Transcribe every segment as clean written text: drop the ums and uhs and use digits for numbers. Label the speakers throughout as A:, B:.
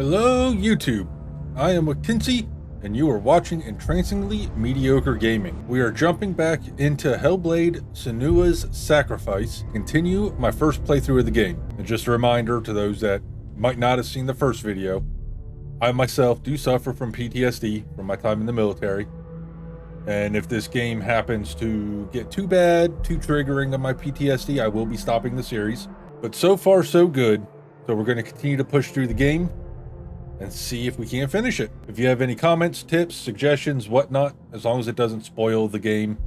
A: Hello, YouTube. I am Wictincei, and you are watching Entrancingly Mediocre Gaming. We are jumping back into Hellblade: Senua's Sacrifice to continue my first playthrough of the game. And just a reminder to those that might not have seen the first video, I myself do suffer from PTSD from my time in the military. And if this game happens to get too bad, too triggering of my PTSD, I will be stopping the series. But so far, so good. So we're going to continue to push through the game and see if we can finish it. If you have any comments, tips, suggestions, whatnot, as long as it doesn't spoil the game,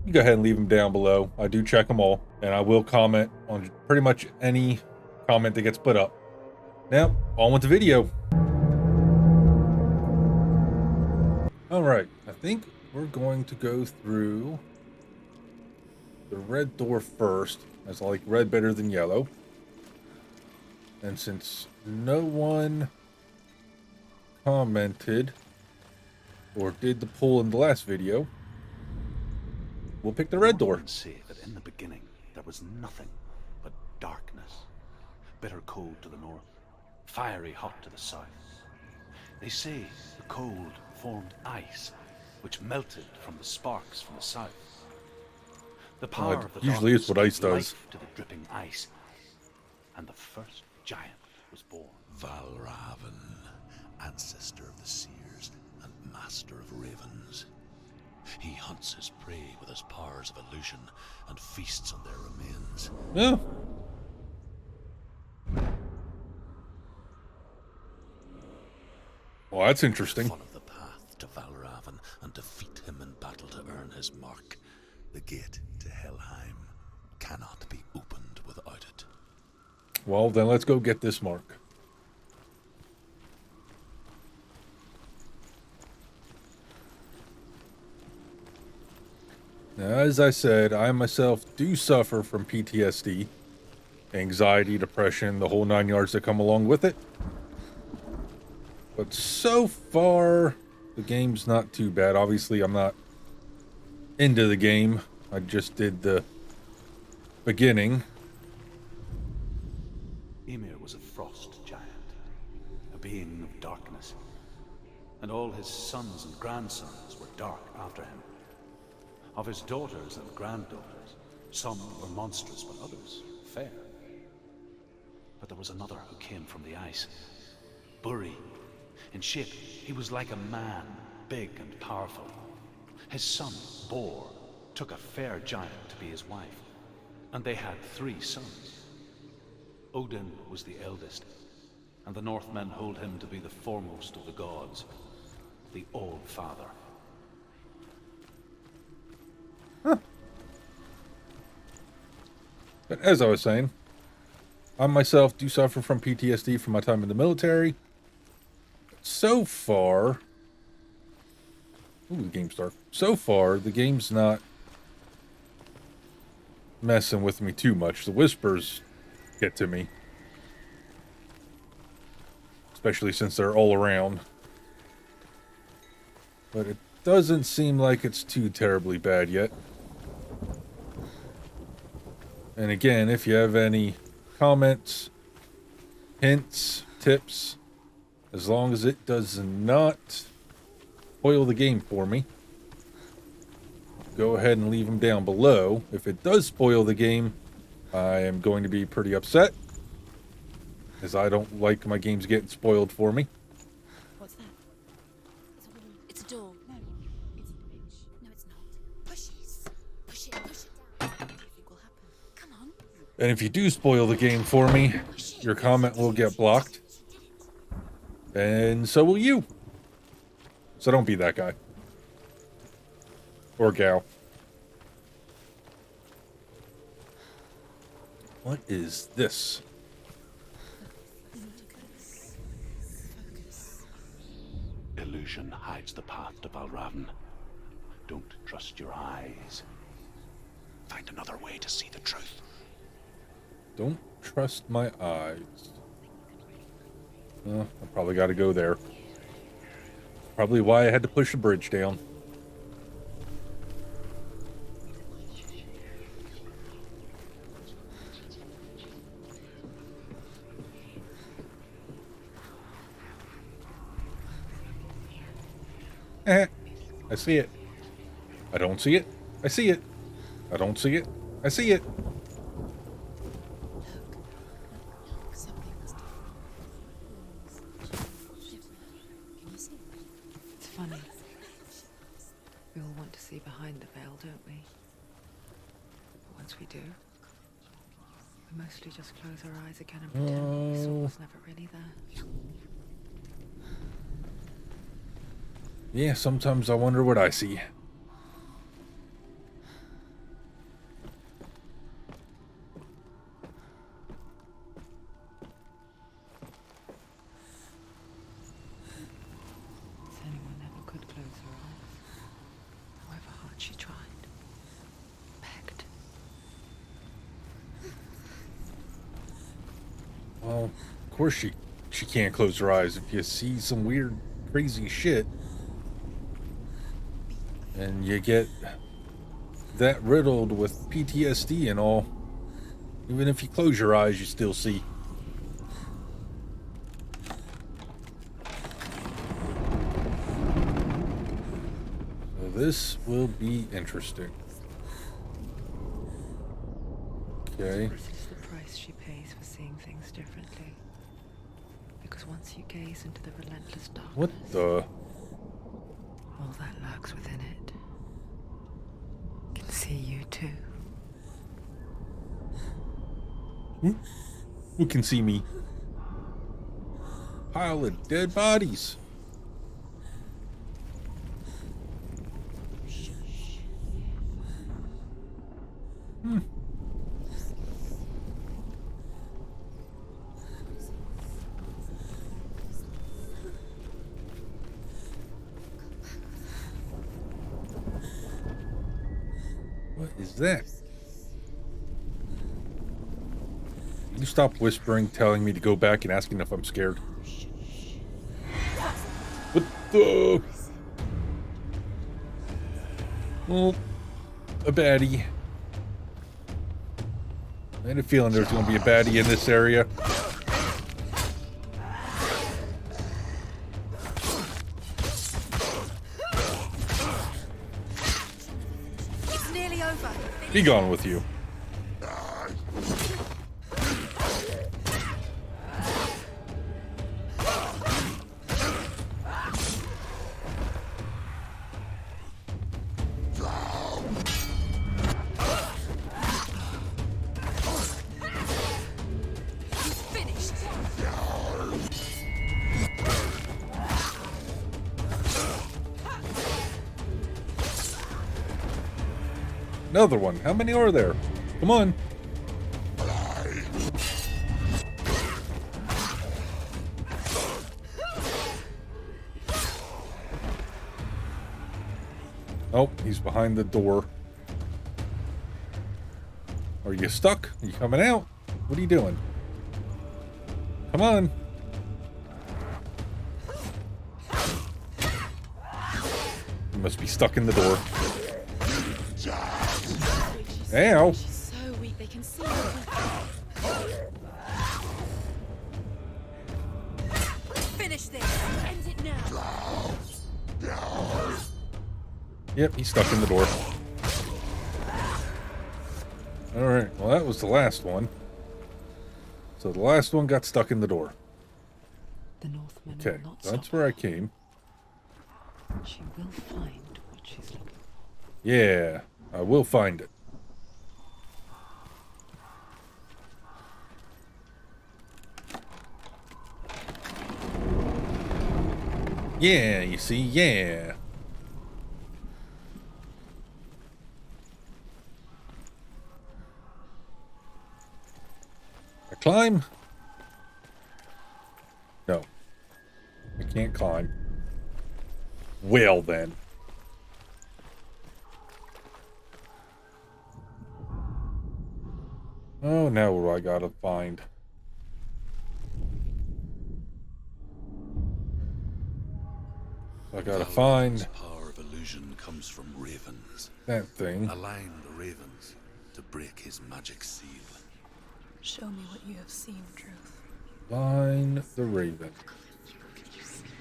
A: you go ahead and leave them down below. I do check them all, and I will comment on pretty much any comment that gets put up. Now, on with the video. All right, I think we're going to go through the red door first, as I like red better than yellow. And since no one commented or did the poll in the last video, we'll pick the red door.
B: Say that in the beginning there was nothing but darkness, bitter cold to the north, fiery hot to the south. They say the cold formed ice, which melted from the sparks from the south. The power of the
A: usually is what ice
B: gave
A: does.
B: life to the dripping ice, and the first giant was born.
C: Valravn, ancestor of the seers and master of ravens. He hunts his prey with his powers of illusion and feasts on their remains.
A: Yeah. Well, that's interesting.
C: Follow the path to Valravn and defeat him in battle to earn his mark. The gate to Helheim cannot be opened without it.
A: Well, then let's go get this mark. Now, as I said, I myself do suffer from PTSD, anxiety, depression, the whole 9 yards that come along with it. But so far, the game's not too bad. Obviously, I'm not into the game. I just did the beginning.
B: Ymir was a frost giant, a being of darkness, and all his sons and grandsons were dark after him. Of his daughters and granddaughters, some were monstrous, but others fair. But there was another who came from the ice, Buri. In shape, he was like a man, big and powerful. His son, Bor, took a fair giant to be his wife, and they had 3 sons. Odin was the eldest, and the Northmen hold him to be the foremost of the gods, the All-Father.
A: But as I was saying, I myself do suffer from PTSD from my time in the military. So far, ooh, the game's dark. So far, the game's not messing with me too much. The whispers get to me, especially since they're all around. But it doesn't seem like it's too terribly bad yet. And again, if you have any comments, hints, tips, as long as it does not spoil the game for me, go ahead and leave them down below. If it does spoil the game, I am going to be pretty upset, as I don't like my games getting spoiled for me.
D: What's that? It's a door. No, it's a bridge. No, it's not. Push it down. What do you think will happen? Come on.
A: And if you do spoil the game for me, your comment will get blocked. And so will you. So don't be that guy. Or gal. What is this?
B: Illusion hides the path to Valravn. Don't trust your eyes. Find another way to see the truth.
A: Don't trust my eyes. Well, I probably got to go there. Probably why I had to push the bridge down. I see it. I don't see it. I see it. I don't see it. I see it.
D: Something's Can you see it?
E: It's funny. We all want to see behind the veil, don't we? But once we do, we mostly just close our eyes again and pretend what we saw was never really there.
A: Yeah, sometimes I wonder what I see.
E: Senua never could close her eyes, however hard she tried. Begged.
A: Well, of course she can't close her eyes if you see some weird, crazy shit. And you get that riddled with PTSD and all. Even if you close your eyes, you still see. So this will be interesting. Okay.
E: This is the price she pays for seeing things differently. Because once you gaze into the relentless darkness,
A: What the?
E: all that lurks within it can see you too.
A: Who can see me? Pile of dead bodies. What is that? You stop whispering, telling me to go back and asking if I'm scared. What the? Well, a baddie. I had a feeling there was going to be a baddie in this area.
D: It's nearly over.
A: Be gone with you.
D: It's finished.
A: Another one. How many are there? Come on. Oh, he's behind the door. Are you stuck? Are you coming out? What are you doing? Come on. You must be stuck in the door. Ow.
D: She's so weak they can see her. Finish this. End it now.
A: Yep, he's stuck in the door. Alright, well that was the last one. So the last one got stuck in the door.
E: The Northmen
A: Okay,
E: will not
A: that's
E: stop
A: where I
E: her.
A: came.
E: She will find what she's looking for.
A: Yeah, I will find it. Yeah, you see, yeah. I climb? No. I can't climb. Well then. Oh, now what do I gotta find? I gotta find
C: Power of illusion comes from ravens.
A: that thing.
C: Align the ravens to break his magic seal.
D: Show me what you have seen, Truth.
A: Find the raven.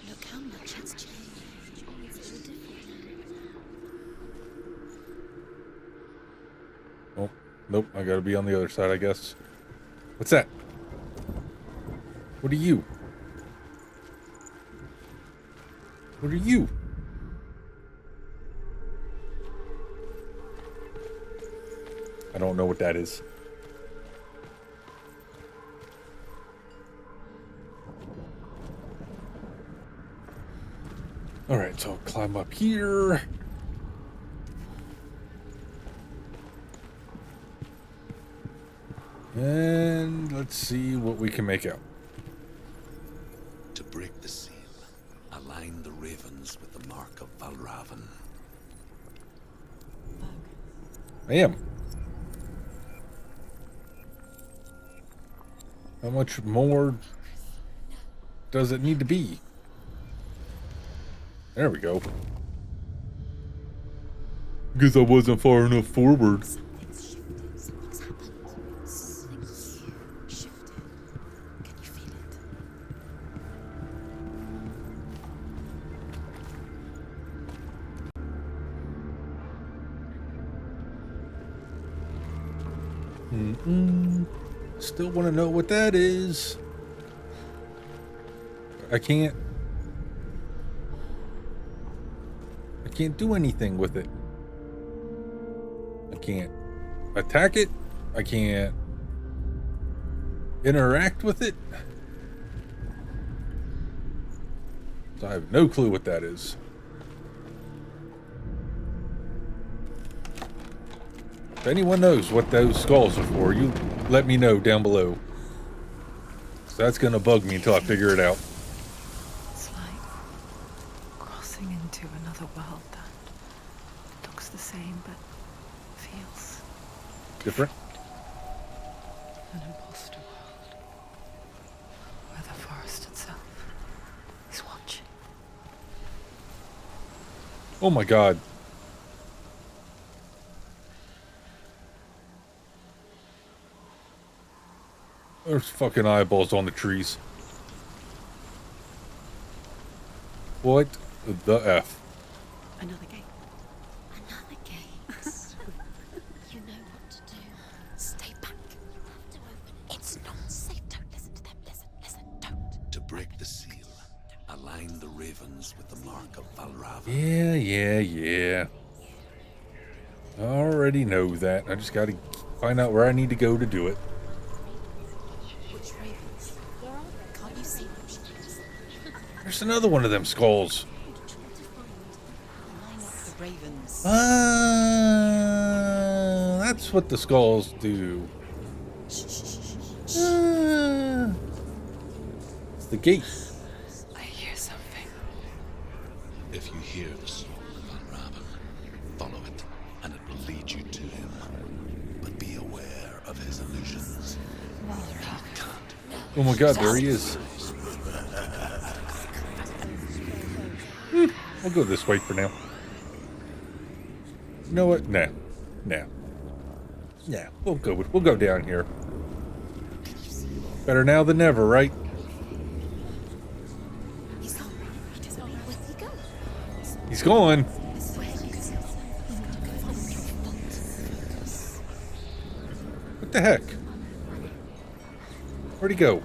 D: Look how much has changed. It's all different.
A: Nope, I gotta be on the other side, I guess. What's that? What are you? What are you? I don't know what that is. Alright, so I'll climb up here. And let's see what we can make out.
C: To break the seal, align the ravens with the mark of Valravan.
A: I am. How much more does it need to be? There we go. Guess I wasn't far enough forward.
D: Something's shifted. Something's happened. Something's shifted. Can you feel it?
A: Still want to know what that is. I can't do anything with it. I can't attack it. I can't interact with it. So I have no clue what that is. If anyone knows what those skulls are for, you let me know down below. So that's gonna bug me until I figure it out.
E: It's like crossing into another world that looks the same but feels
A: Different?
E: an imposter world where the forest itself is watching.
A: Oh my god. There's fucking eyeballs on the trees. What the F?
D: Another gate. Another gate. You know what to do. Stay back. You have to open it. It's not safe. Don't listen to them. Listen, don't.
C: To break the seal, align the ravens with the mark of Valravan.
A: Yeah. I already know that. I just gotta find out where I need to go to do it.
D: Which ravens? Can't you see them?
A: There's another one of them skulls.
D: Line up the ravens.
A: That's what the skulls do. It's the gate.
E: I hear something.
C: If you hear the song of Valravan, follow it, and it will lead you to him. But be aware of his illusions. He can't.
A: Oh my god, there he is. I'll go this way for now. You know what? Nah. We'll go down here. Better now than never, right?
D: He's gone. He doesn't know where he goes.
A: He's gone. What the heck? Where'd he go?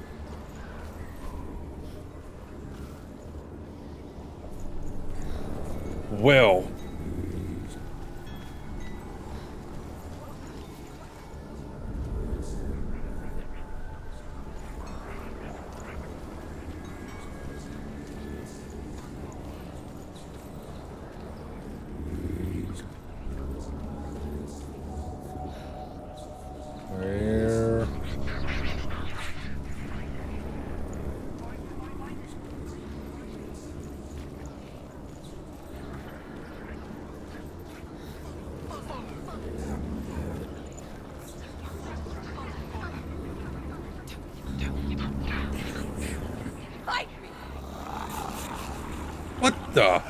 A: Well. Where? What the?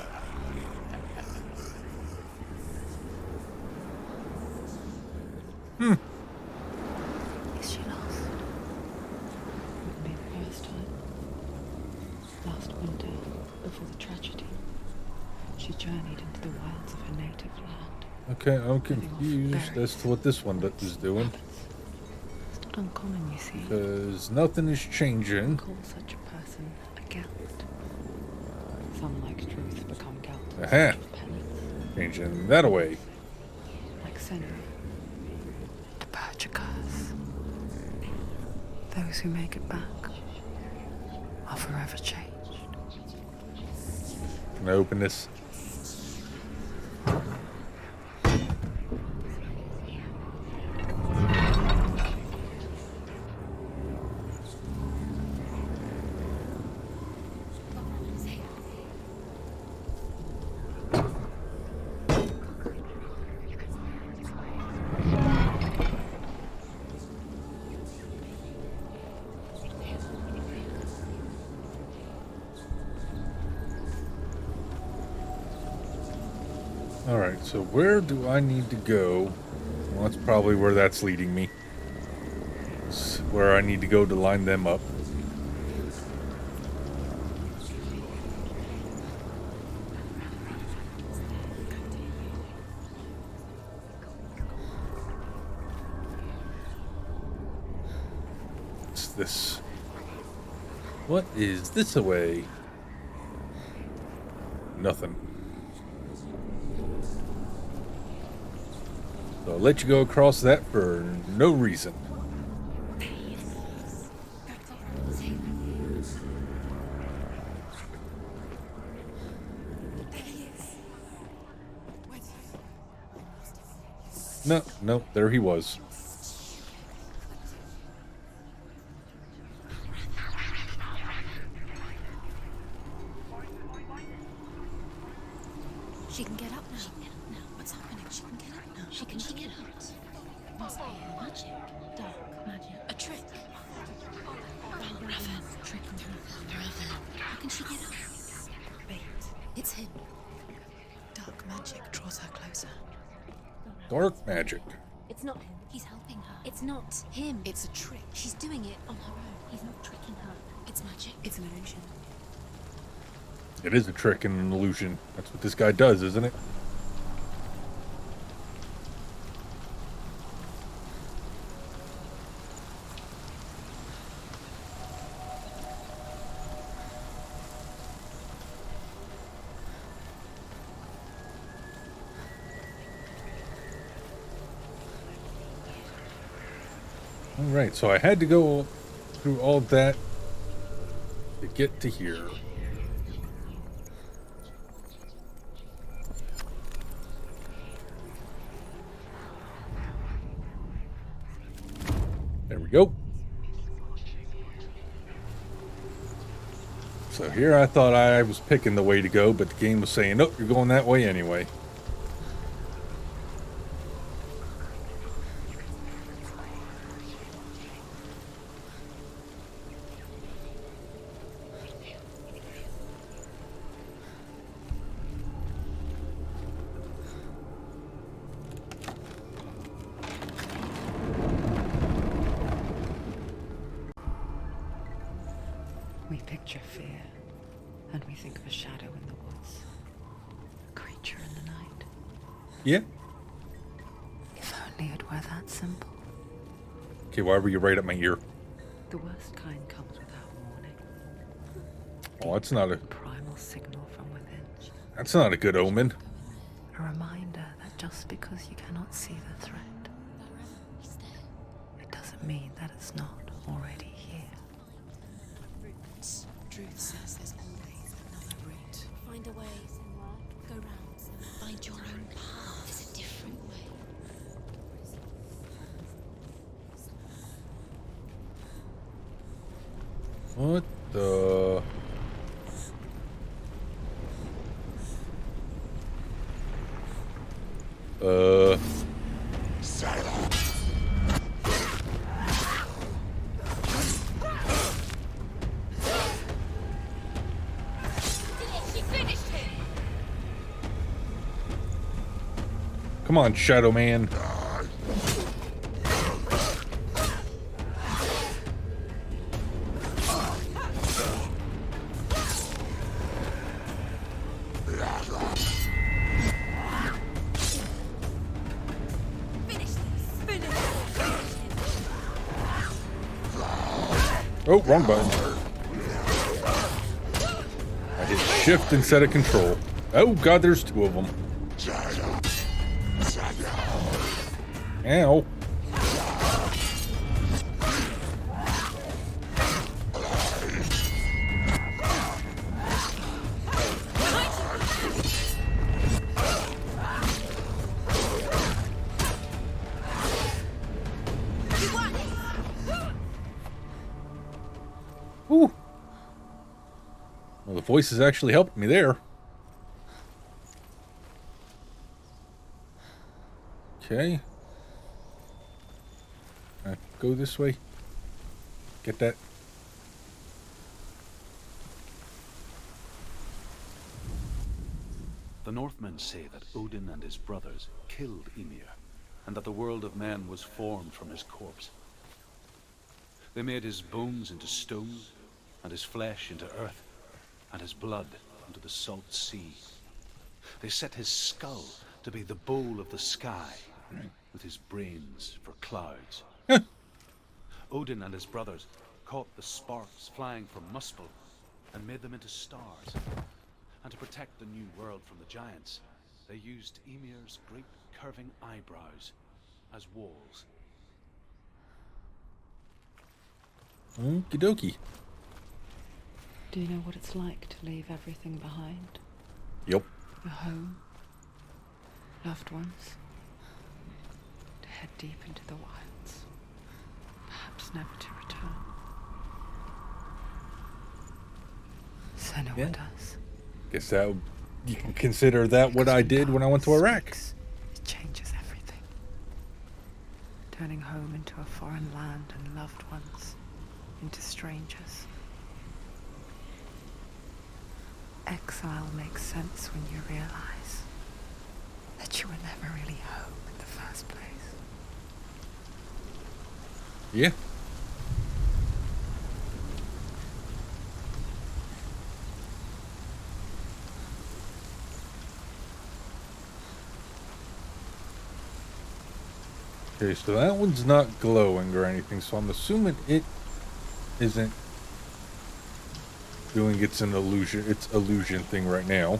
E: Is she lost? Wouldn't be the first time. Last winter, before the tragedy, she journeyed into the wilds of her native land.
A: Okay, I'm confused as to what this one is doing.
E: It's not uncommon, you see.
A: Because nothing is changing.
E: Call such a person a Gelt. Some, like truth, become Gelt.
A: Aha! Changing that away.
E: Like Senua. To purge a curse. Those who make it back are forever changed.
A: Can I open this? Alright, so where do I need to go? Well, that's probably where that's leading me. It's where I need to go to line them up. What's this? What is this away? Nothing. So I'll let you go across that for no reason. No, there he was.
D: She can get up now. What's happening? She can get up now. She can get up. What's that? Magic. Dark magic. A trick. Raven. Tricking her. How can she get up? Wait. It's him. Dark magic draws her closer.
A: Dark magic.
D: It's not him. He's helping her. It's not him. It's a trick. She's doing it on her own. He's not tricking her. It's magic. It's an illusion.
A: It is a trick and an illusion. That's what this guy does, isn't it? Alright, so I had to go through all that to get to here. There we go. So here I thought I was picking the way to go, but the game was saying, nope, you're going that way anyway.
E: We picture fear, and we think of a shadow in the woods, a creature in the night.
A: Yeah?
E: If only it were that simple.
A: Okay, why were you right up my ear?
E: The worst kind comes without warning.
A: Oh, that's not a
E: Primal signal from within.
A: good omen.
E: A reminder that just because you cannot see the threat, it doesn't mean that it's not already here.
D: Truth says there's always another route. Find a way, Senua. Go round. Find your own path. There's a different way.
A: What the...
D: She finished him.
A: Come on, Shadow Man. Oh, wrong button. I hit shift instead of control. Oh god, there's two of them. Ow. Ooh. Well, the voices actually helped me there. Okay. Go this way. Get that.
B: The Northmen say that Odin and his brothers killed Ymir, and that the world of men was formed from his corpse. They made his bones into stone, and his flesh into earth, and his blood into the salt sea. They set his skull to be the bowl of the sky, with his brains for clouds. Odin and his brothers caught the sparks flying from Muspel and made them into stars. And to protect the new world from the giants, they used Ymir's great curving eyebrows as walls.
A: Okie dokie.
E: Do you know what it's like to leave everything behind?
A: Yep.
E: Your home, loved ones, to head deep into the wilds, perhaps never to return. Senua
A: Yeah.
E: does.
A: Guess that you can consider that what I did when I went to Iraq.
E: It changes everything. Turning home into a foreign land and loved ones into strangers. Exile makes sense when you realize that you were never really home in the first place.
A: Yeah. Okay, so that one's not glowing or anything, so I'm assuming it isn't doing its illusion thing right now.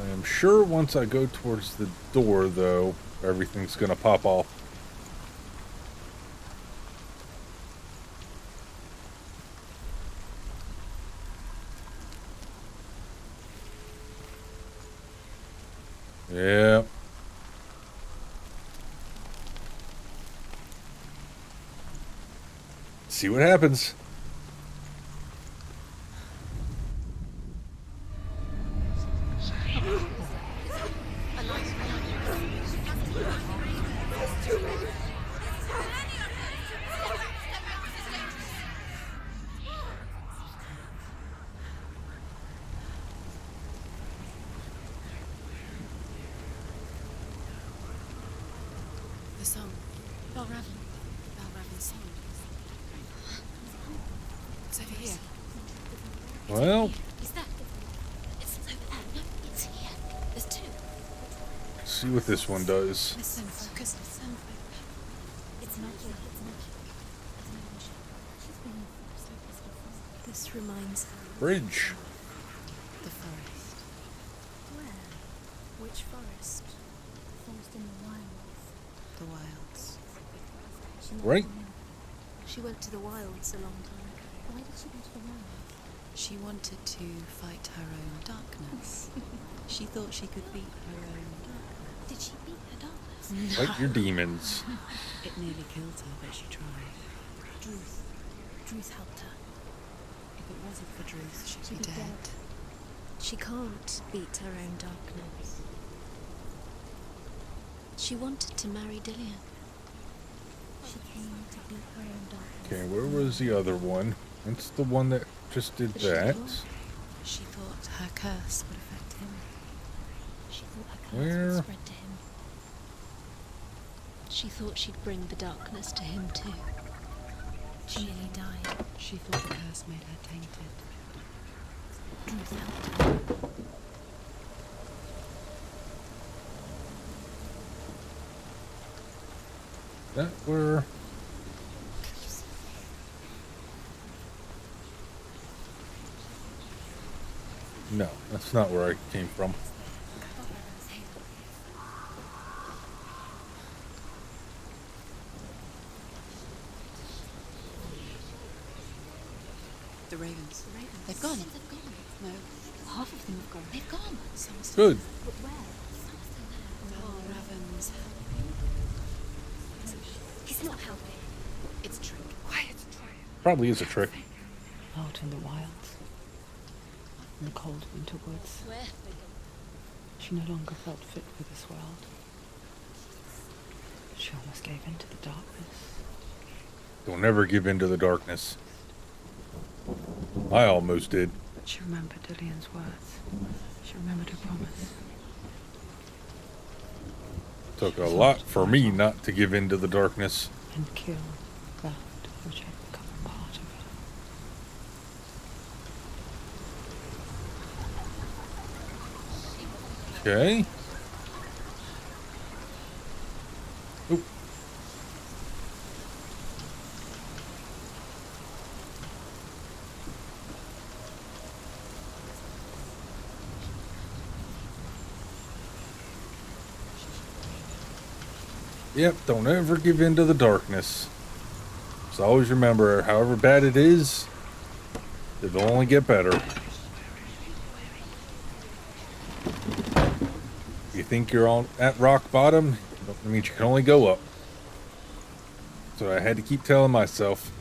A: I am sure once I go towards the door, though, everything's gonna pop off. Yeah. See what happens.
D: The song. Balraven's song. It's over here.
A: Well,
D: Is that? It's over there. No, it's here. There's two.
A: see what this one does.
D: Listen, focus. Listen. It's not here. This reminds her.
A: Bridge.
D: The forest. Where? Which forest? Forest in the wilds. The wilds.
A: Right.
D: She went to the wilds a long time. Why did she go to the wilds? She wanted to fight her own darkness. She thought she could beat her own darkness. Did she beat her darkness?
A: Fight your demons.
D: It nearly killed her, but she tried. Druth helped her. If it wasn't for Druth, she'd be dead. She can't beat her own darkness. She wanted to marry Dillian. She came to beat her own darkness.
A: Okay, where was the other one? It's the one that just did
D: But
A: that.
D: She thought her curse would affect him. She thought her curse
A: Where?
D: would spread to him. She thought she'd bring the darkness to him too. She nearly died. She thought the curse made her tainted. Druth helped her.
A: That where? No, that's not where I came from.
D: The ravens. They've gone. No.
F: Half of them have gone.
D: They've gone. Some are still
A: Good.
F: But where?
D: No, ravens.
F: He's not helping.
D: It's a trick.
F: Quiet.
A: Probably is a trick.
E: Out in the wilds, in the cold winter woods,
F: Where?
E: she no longer felt fit for this world. She almost gave in to the darkness.
A: Don't ever give in to the darkness. I almost did.
E: But she remembered Dillian's words. She remembered her promise.
A: Took a lot for me not to give in to the darkness.
E: And kill that which had become a part of her.
A: Okay. Oop. Yep, don't ever give in to the darkness. Just always remember, however bad it is, it'll only get better. If you think you're at rock bottom, that means you can only go up. So I had to keep telling myself.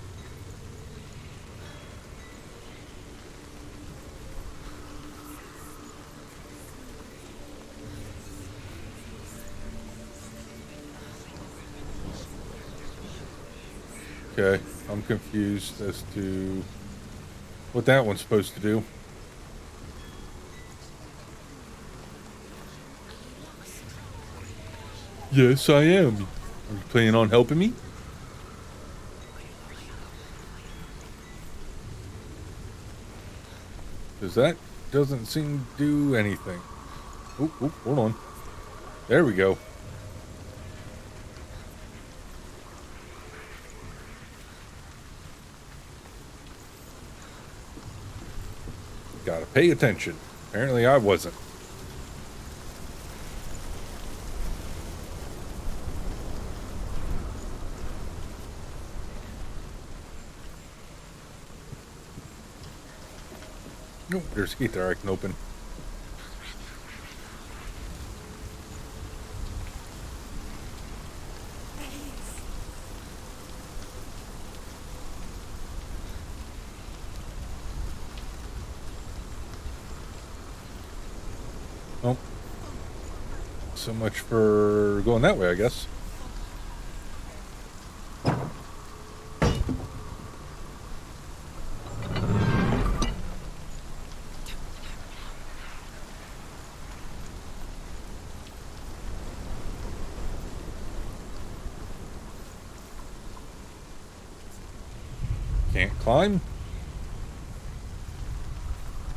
A: Okay, I'm confused as to what that one's supposed to do. Yes, I am. Are you planning on helping me? Because that doesn't seem to do anything. Oop, hold on. There we go. Gotta pay attention. Apparently I wasn't. Oh, there's a gate there I can open. Oh. So much for going that way, I guess. Can't climb?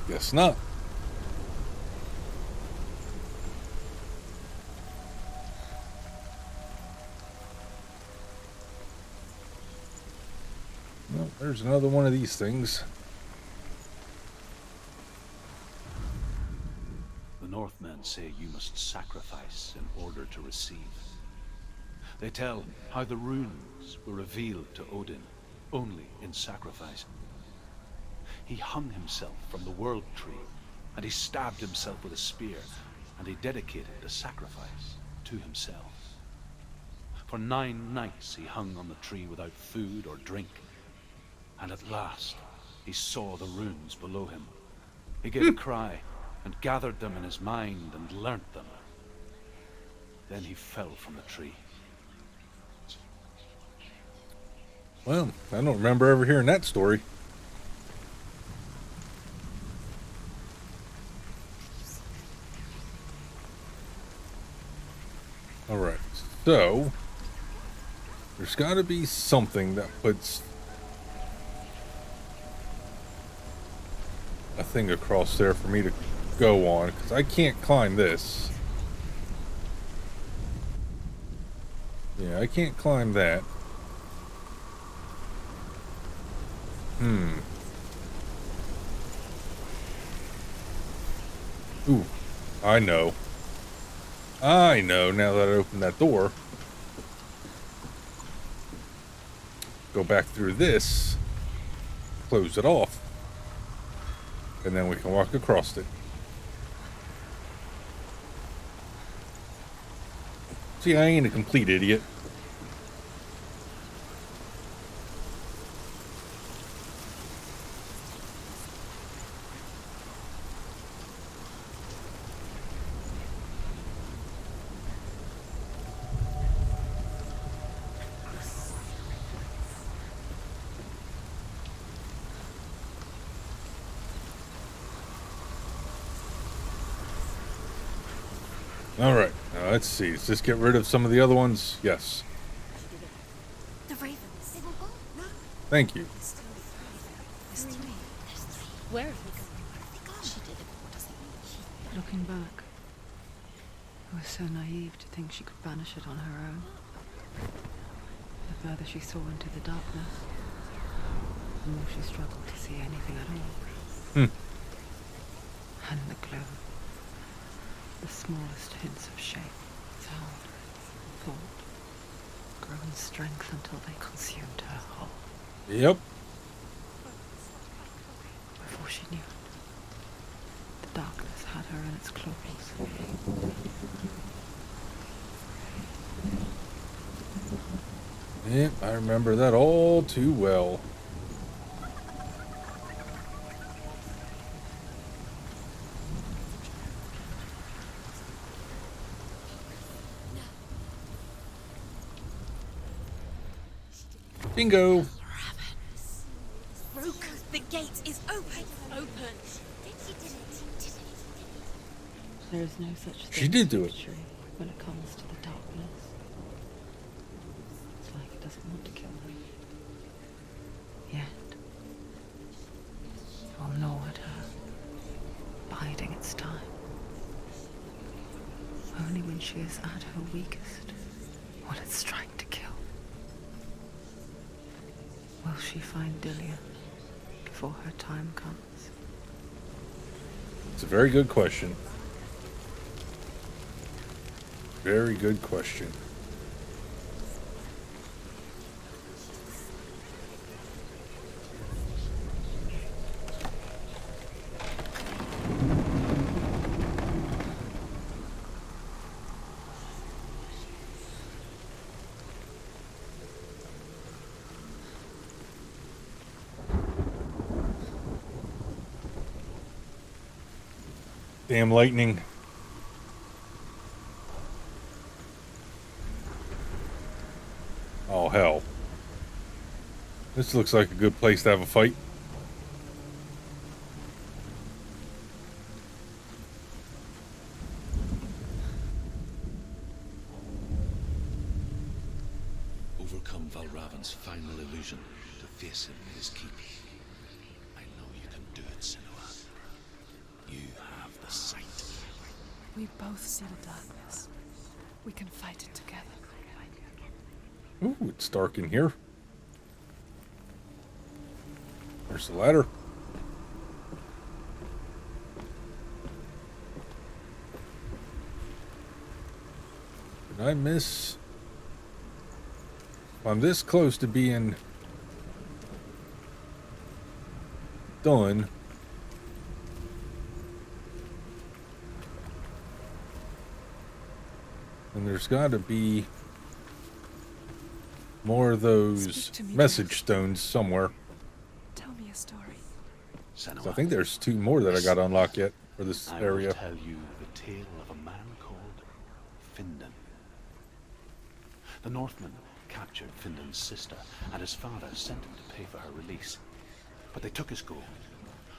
A: Guess not. Well, there's another one of these things.
B: The Northmen say you must sacrifice in order to receive. They tell how the runes were revealed to Odin only in sacrifice. He hung himself from the world tree, and he stabbed himself with a spear, and he dedicated the sacrifice to himself. For 9 nights he hung on the tree without food or drink, and at last he saw the runes below him. He gave a cry, and gathered them in his mind and learnt them. Then he fell from the tree.
A: Well, I don't remember ever hearing that story. Alright, so there's got to be something that puts a thing across there for me to go on, because I can't climb this. Yeah, I can't climb that. Ooh, I know. I know now that I opened that door. Go back through this, close it off, and then we can walk across it. See, I ain't a complete idiot. Alright, now let's see. Let's just get rid of some of the other ones. Yes.
F: The ravens. They were gone. No.
A: Thank you.
D: There's three.
F: Where have they gone? Where have they gone? She did it. What does it mean?
E: Looking back, I was so naive to think she could banish it on her own. The further she saw into the darkness, the more she struggled to see anything at all. And the gloom, the smallest hints of shape, sound, thought, grow in strength until they consumed her whole.
A: Yep.
E: Before she knew it, the darkness had her in its claws.
A: Yep, I remember that all too well. Bingo!
F: Broke. The gate is open. Open. She did it.
E: There is no such thing
A: She did
E: as
A: do it.
E: victory when it comes to the darkness. It's like it doesn't want to kill her. Yet, it will gnaw at her, biding its time. Only when she is at her weakest will it strike to kill. Will she find Dillian before her time comes?
A: It's a very good question. Very good question. Damn lightning. Oh, hell. This looks like a good place to have a fight.
C: Overcome Valravan's final illusion to face him in his keep. I know you can do it, Senua. You have the sight.
G: We both see the darkness. We can fight it together.
A: Ooh, it's dark in here. There's the ladder. Did I miss? I'm this close to being done. And there's got to be more of those
G: Speak to me,
A: message
G: Jack.
A: stones somewhere.
G: Tell me a story.
C: Senua,
A: So I think there's 2 more that I got unlocked yet for this
B: I
A: area.
B: will tell you the tale of a man called Findan. The Northmen captured Findan's sister, and his father sent him to pay for her release. But they took his gold,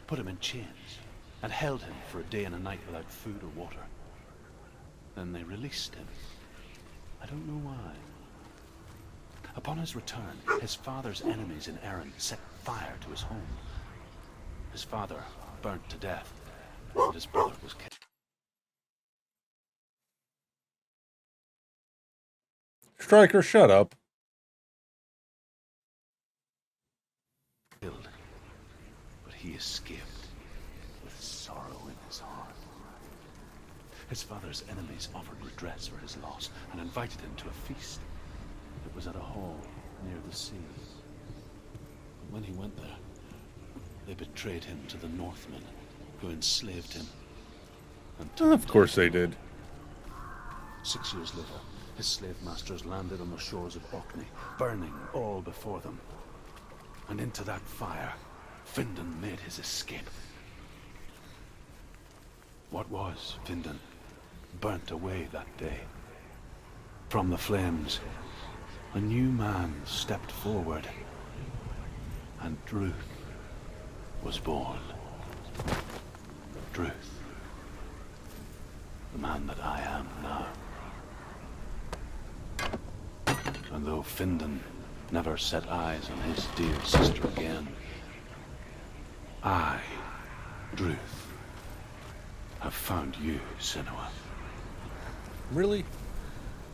B: put him in chains, and held him for a day and a night without food or water. Then they released him. I don't know why. Upon his return, his father's enemies in Erin set fire to his home. His father burnt to death, and his brother was
A: Striker, shut up.
B: killed. But he escaped with sorrow in his heart. His father's enemies offered redress for his loss and invited him to a feast. It was at a hall near the sea. But when he went there, they betrayed him to the Northmen, who enslaved him. And
A: Of course they did.
B: 6 years later, his slave masters landed on the shores of Orkney, burning all before them. And into that fire, Findan made his escape. What was Findan burnt away that day. From the flames, a new man stepped forward, and Druth was born. Druth, the man that I am now. And though Findan never set eyes on his dear sister again, I, Druth, have found you, Senua.
A: Really?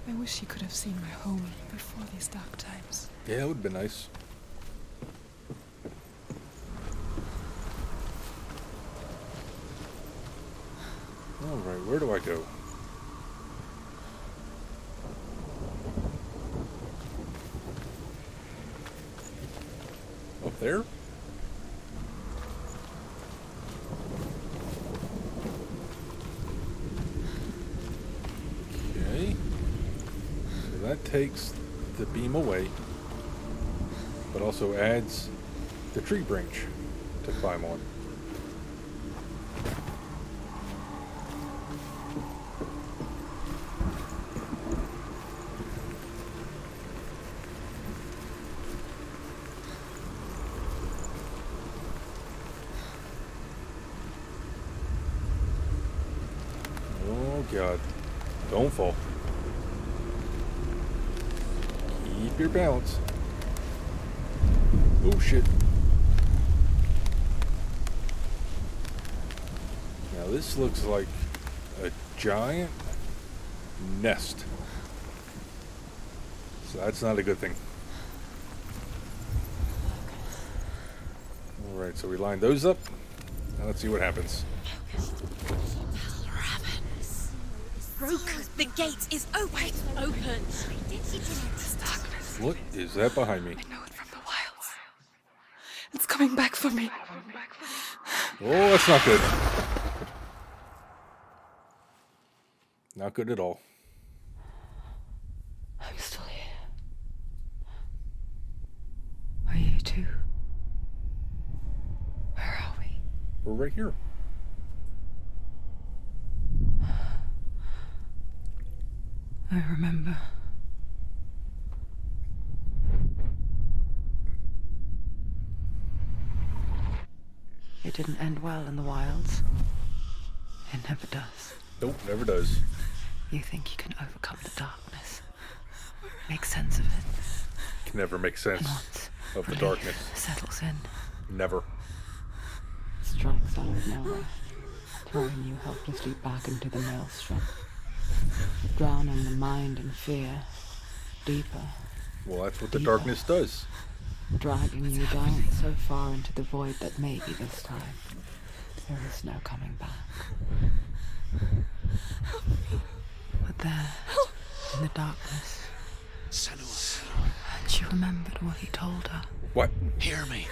G: I wish you could have seen my home before these dark times.
A: Yeah, it would be nice. Alright, where do I go? Up there? Okay. So that takes the beam away, but also adds the tree branch to climb on. Oh God, don't fall. Keep your balance. Oh shit. Now this looks like a giant nest. So that's not a good thing. Alright, so we line those up. Now let's see what happens.
F: Broken. The gate is open. Open.
G: This darkness.
A: What is that behind me?
G: I know it from the wilds. It's coming back for me.
A: Oh, that's not good. Not good at all.
E: I'm still here. Are you too? Where are we?
A: We're right here.
E: I remember. It didn't end well in the wilds. It never does.
A: Nope, never does.
E: You think you can overcome the darkness, make sense of it,
A: Can never make
E: and
A: sense
E: once
A: of the
E: relief
A: darkness.
E: settles in,
A: Never.
E: strikes out of nowhere, throwing you helplessly back into the maelstrom, drowning the mind in fear, deeper,
A: Well, that's what the
E: Deeper.
A: darkness does.
E: dragging you down so far into the void that maybe this time there is no coming back. But there, in the darkness,
C: Senua,
E: she remembered what he told her.
A: What?
C: hear me.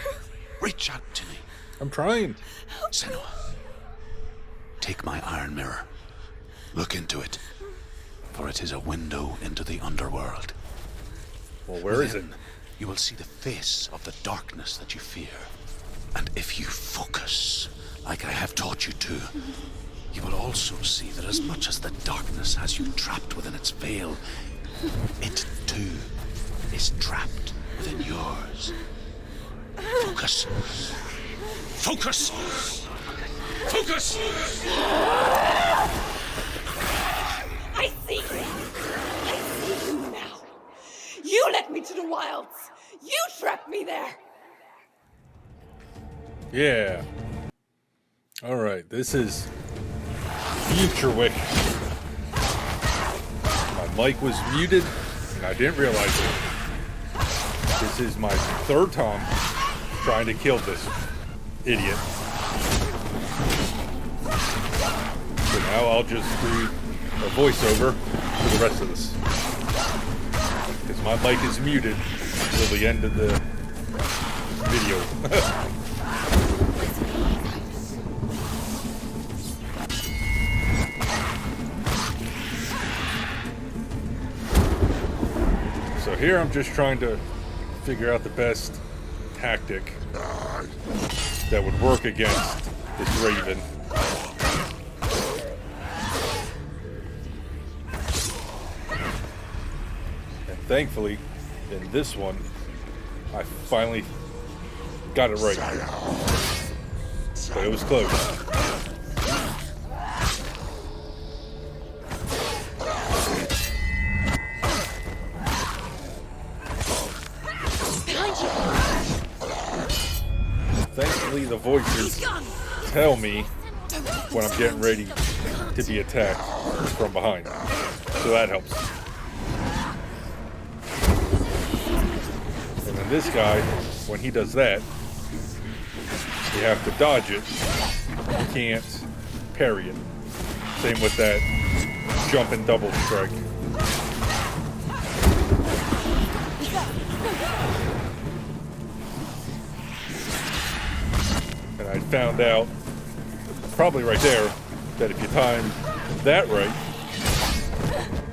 C: Reach out to me.
A: I'm trying.
C: Senua, take my iron mirror. Look into it, for it is a window into the underworld.
A: Well, where is it?
C: Within, you will see the face of the darkness that you fear. And if you focus, like I have taught you to, you will also see that as much as the darkness has you trapped within its veil, it too is trapped within yours. Focus. Focus! Focus!
F: I see you. I see you now. You led me to the wilds. You trapped me there.
A: Yeah. Alright, this is Future Wick. My mic was muted, and I didn't realize it. This is my third time trying to kill this idiot. So now I'll just read a voiceover for the rest of this. Because my mic is muted until the end of the video. So here I'm just trying to figure out the best tactic that would work against this raven. And thankfully, in this one, I finally got it right. But it was close. Thankfully, the voices tell me when I'm getting ready to be attacked from behind. So that helps. And then this guy, when he does that, you have to dodge it. You can't parry it. Same with that jump and double strike. And I found out, probably right there, that if you time that right,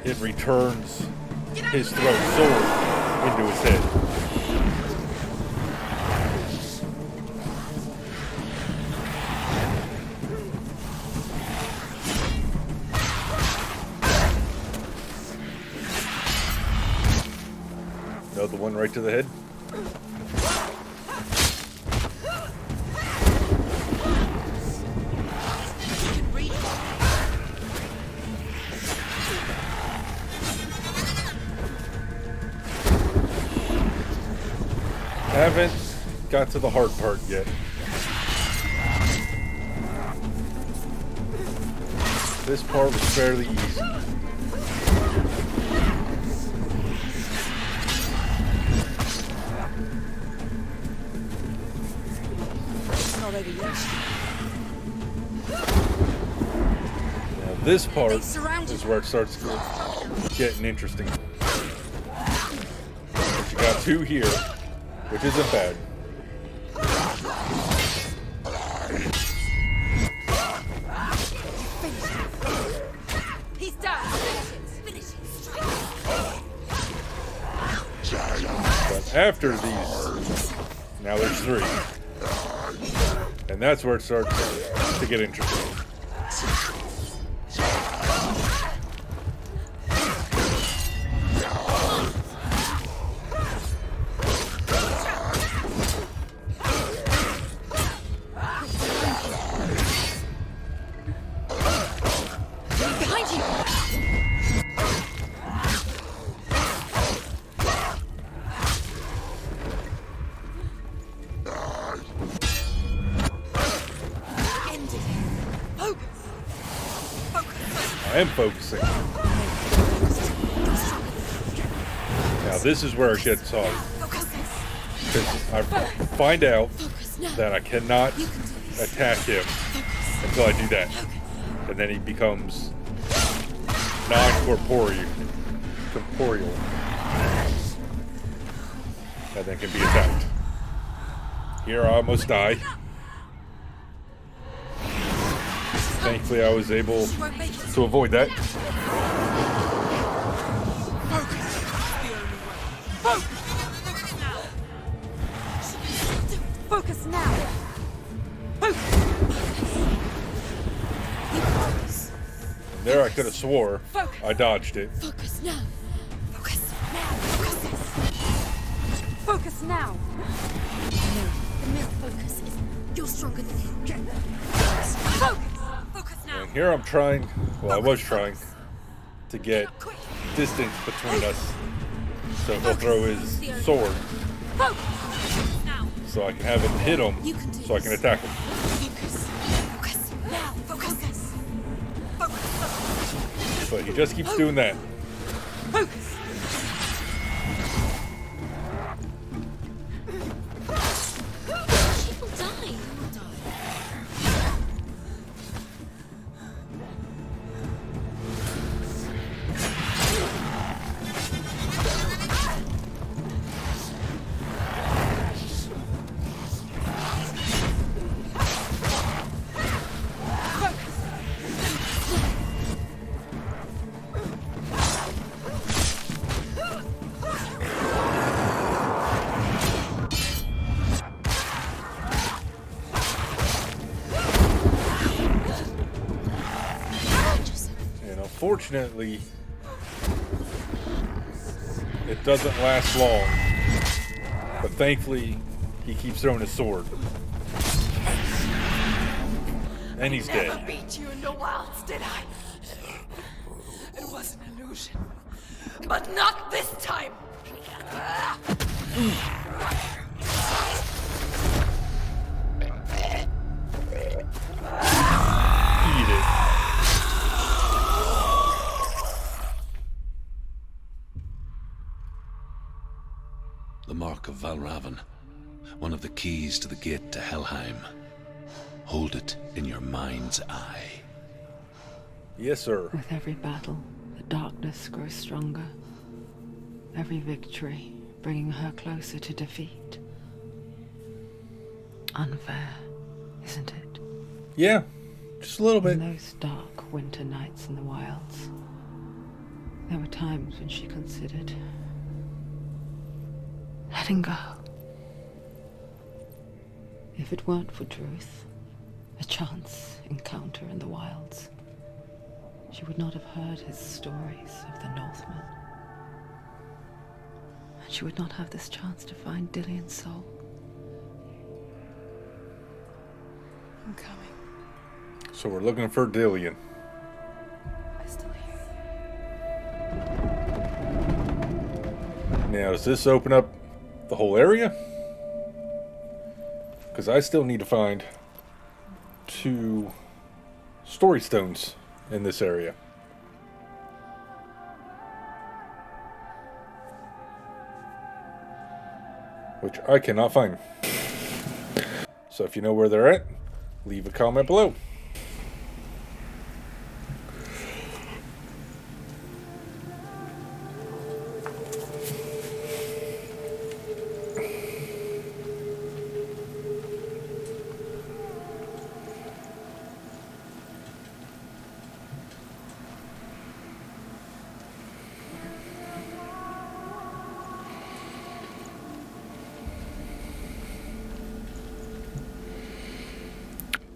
A: it returns his throat sword into his head. Another one right to the head. Haven't got to the hard part yet. This part was fairly easy. Now this part is where it starts getting interesting. But you got two here, which isn't bad.
F: He's done. Finish it.
A: But after these, now there's three. And that's where it starts to get interesting. I am focusing. Now this is where it gets hard. Because I find out that I cannot attack him until I do that. And then he becomes non-corporeal. And then can be attacked. Here I almost die. Thankfully, I was able to avoid that.
F: Focus now.
A: And there I could have swore I dodged it.
F: Focus now. Focus now. Focus now. The mirror focus is. You're stronger than him. Focus. Focus now.
A: And here I'm trying, well, I was trying to get distance between us. So he'll throw his sword so I can have him hit him so I can attack him.
F: Focus. Focus now. Focus. Focus.
A: But he just keeps doing that.
F: Focus. She will die.
A: Unfortunately, it doesn't last long. But thankfully, he keeps throwing his sword. And he's
F: Never
A: dead.
F: beat you in the wilds, did I? It was an illusion. But not this time!
A: Eat it.
C: The Mark of Valravan, one of the keys to the gate to Helheim. Hold it in your mind's eye.
A: Yes, sir.
E: With every battle, the darkness grows stronger. Every victory bringing her closer to defeat. Unfair, isn't it?
A: Yeah, just a little bit.
E: In those dark winter nights in the wilds, there were times when she considered letting go. If it weren't for Druth, a chance encounter in the wilds, she would not have heard his stories of the Northmen. And she would not have this chance to find Dillion's soul.
G: I'm coming.
A: So we're looking for Dillion.
G: I still hear
A: Now, does this open up the whole area? Because I still need to find 2 story stones in this area. Which I cannot find. So if you know where they're at, leave a comment below.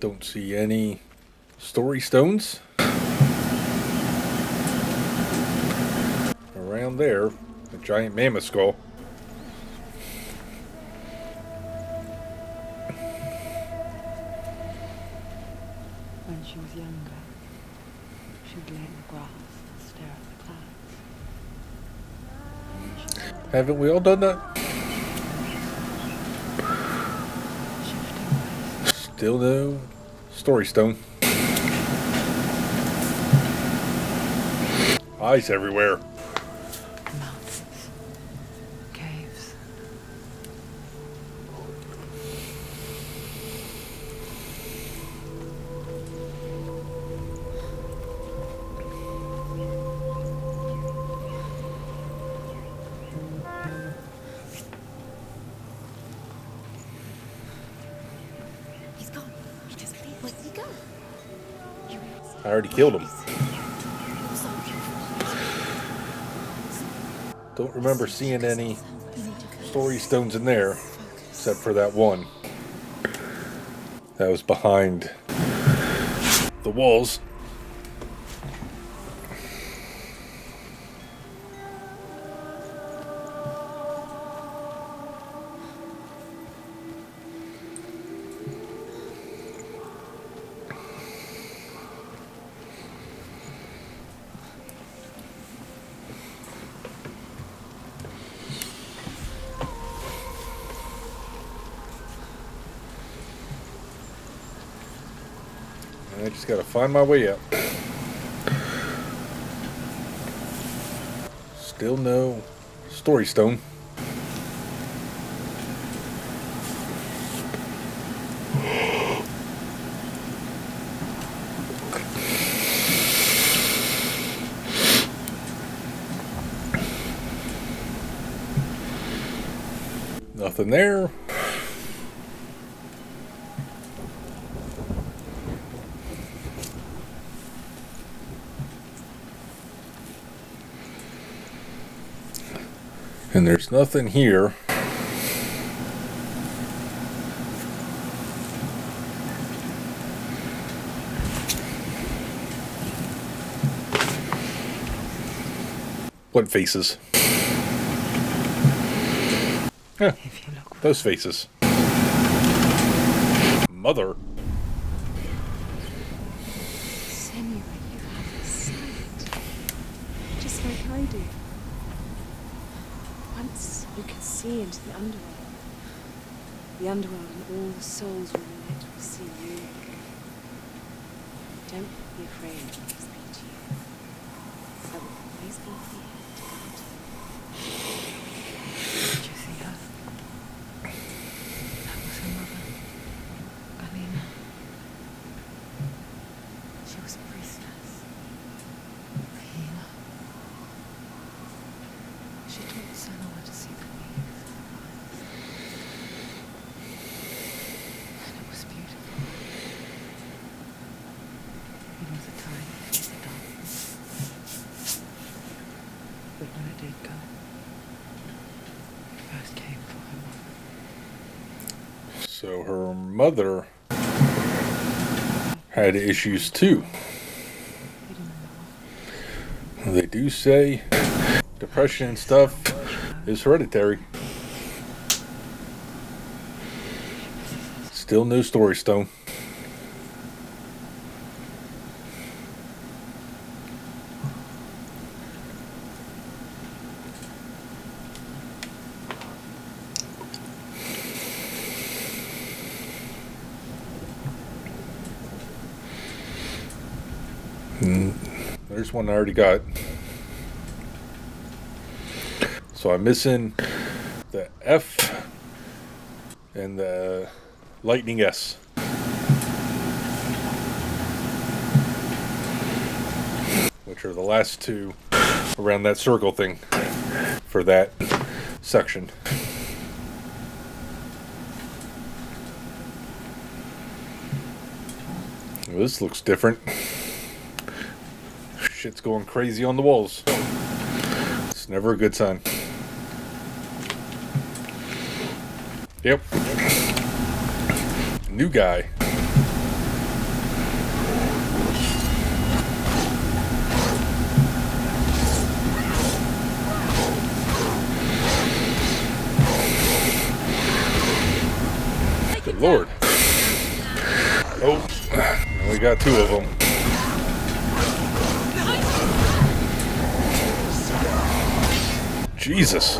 A: Don't see any story stones around there. A giant mammoth skull.
E: When she was younger, she'd lay in the grass and stare at the clouds.
A: Haven't we all done that? Still no story stone. Eyes everywhere.
E: Mountains, caves.
D: He's gone. He disappeared. Where did he go?
A: I already killed him. Don't remember seeing any story stones in there, except for that one. That was behind the walls. I just gotta find my way up. Still no story stone. Nothing there. And there's nothing here. What faces? Yeah,
E: If you look
A: those faces. Mother.
G: Senua, you have a sight. Just like I do. Once you can see into the underworld. The underworld and all the souls will unite will see you. Don't be afraid when I speak to you. I will always be here to guide you.
E: Did you see her? That was her mother, Alina. She was a priestess, a healer. She taught Senua to see the meaning of the lives. And it was beautiful. It was a time of the darkness. But when it did go, it first came for her mother.
A: So her mother had issues too.
E: You don't know.
A: They do say depression and stuff is hereditary. Still no story stone. There's one I already got. So I'm missing the F and the Lightning S. Which are the last two around that circle thing for that section. Well, this looks different. Shit's going crazy on the walls. It's never a good sign. Yep. New guy. Good Lord. Oh, we got two of them. Jesus.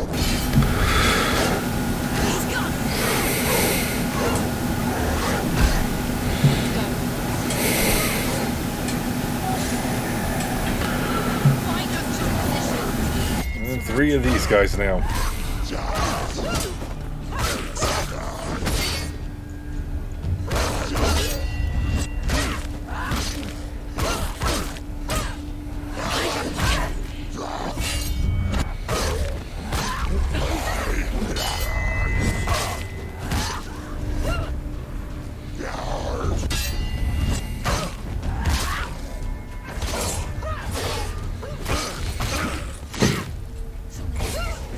A: And 3 of these guys now.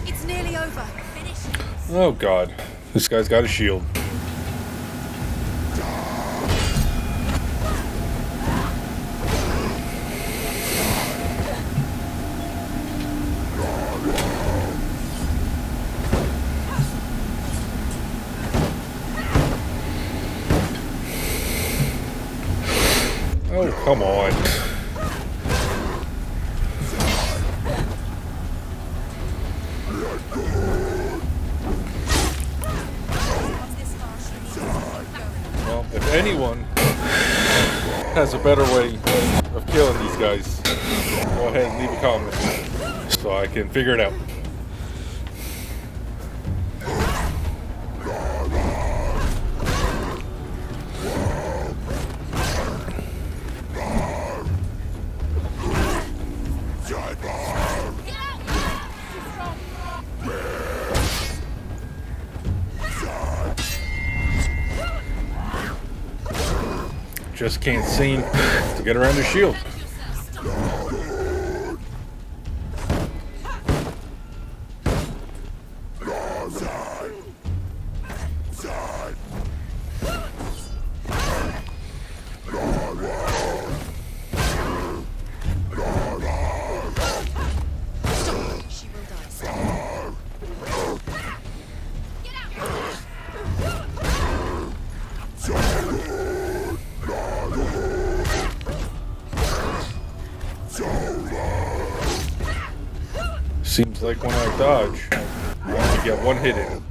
D: It's nearly over. Finish it.
A: Oh God, this guy's got a shield. Oh, come on. Well, if anyone has a better way of killing these guys, go ahead and leave a comment so I can figure it out. Just can't seem to get around the shield. Seems like when I dodge, I only get one hit in.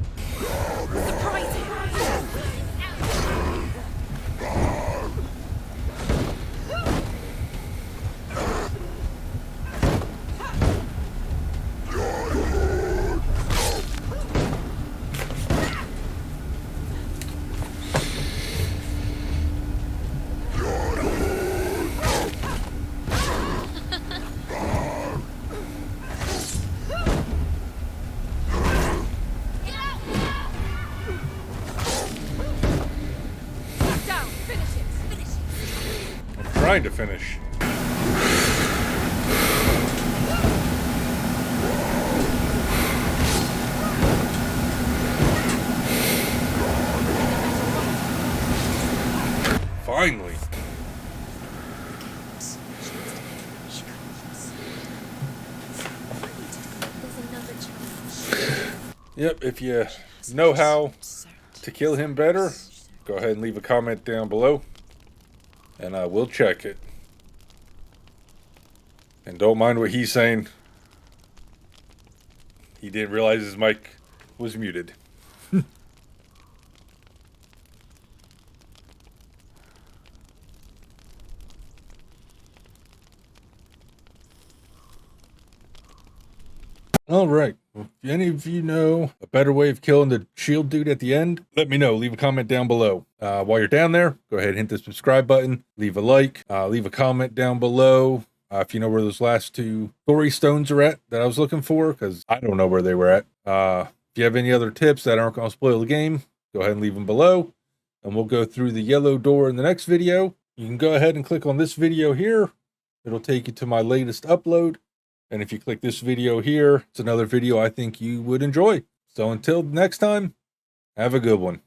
A: Trying to finish. Finally. Yep, if you know how to kill him better, go ahead and leave a comment down below, and I will check it. And don't mind what he's saying. He didn't realize his mic was muted. All right. Well, if any of you know a better way of killing the shield dude at the end, let me know. Leave a comment down below. While you're down there, go ahead and hit the subscribe button. Leave a like. Leave a comment down below if you know where those last two story stones are at that I was looking for, because I don't know where they were at. If you have any other tips that aren't going to spoil the game, go ahead and leave them below. And we'll go through the yellow door in the next video. You can go ahead and click on this video here. It'll take you to my latest upload. And if you click this video here, it's another video I think you would enjoy. So until next time, have a good one.